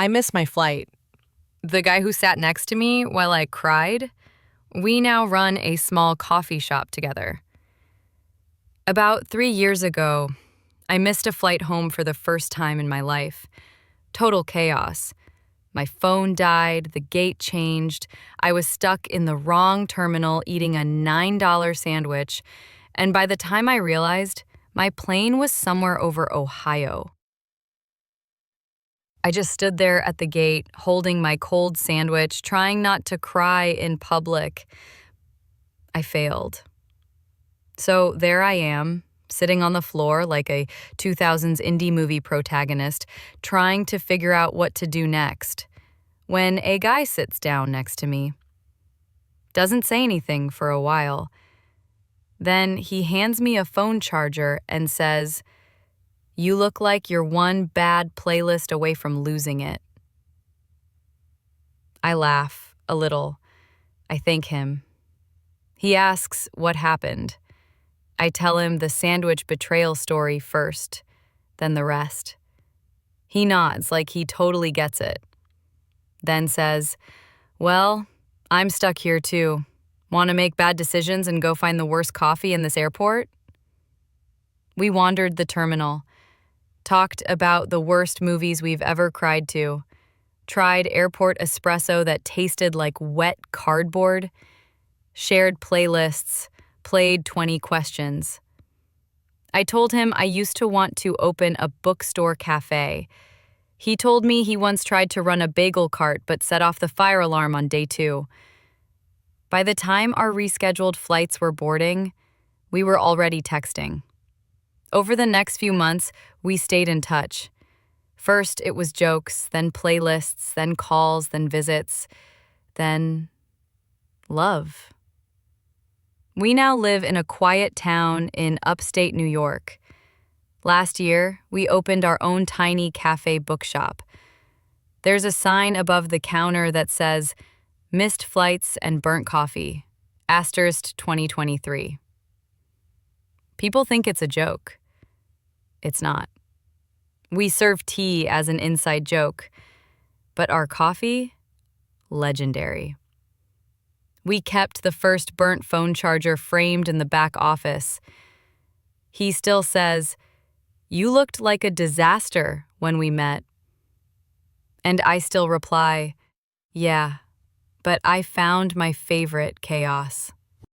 I missed my flight. The guy who sat next to me while I cried, we now run a small coffee shop together. About 3 years ago, I missed a flight home for the first time in my life. Total chaos. My phone died, the gate changed, I was stuck in the wrong terminal eating a $9 sandwich, and by the time I realized, my plane was somewhere over Ohio. I just stood there at the gate, holding my cold sandwich, trying not to cry in public. I failed. So there I am, sitting on the floor like a 2000s indie movie protagonist, trying to figure out what to do next, when a guy sits down next to me. Doesn't say anything for a while. Then he hands me a phone charger and says, "You look like you're one bad playlist away from losing it." I laugh a little. I thank him. He asks what happened. I tell him the sandwich betrayal story first, then the rest. He nods like he totally gets it. Then says, "Well, I'm stuck here too. Want to make bad decisions and go find the worst coffee in this airport?" We wandered the terminal, talked about the worst movies we've ever cried to, tried airport espresso that tasted like wet cardboard, shared playlists, played 20 questions. I told him I used to want to open a bookstore cafe. He told me he once tried to run a bagel cart but set off the fire alarm on day 2. By the time our rescheduled flights were boarding, we were already texting. Over the next few months, we stayed in touch. First, it was jokes, then playlists, then calls, then visits, then love. We now live in a quiet town in upstate New York. Last year, we opened our own tiny cafe bookshop. There's a sign above the counter that says, "Missed flights and burnt coffee, * 2023. People think it's a joke. It's not. We serve tea as an inside joke, but our coffee? Legendary. We kept the first burnt phone charger framed in the back office. He still says, "You looked like a disaster when we met." And I still reply, "Yeah, but I found my favorite chaos."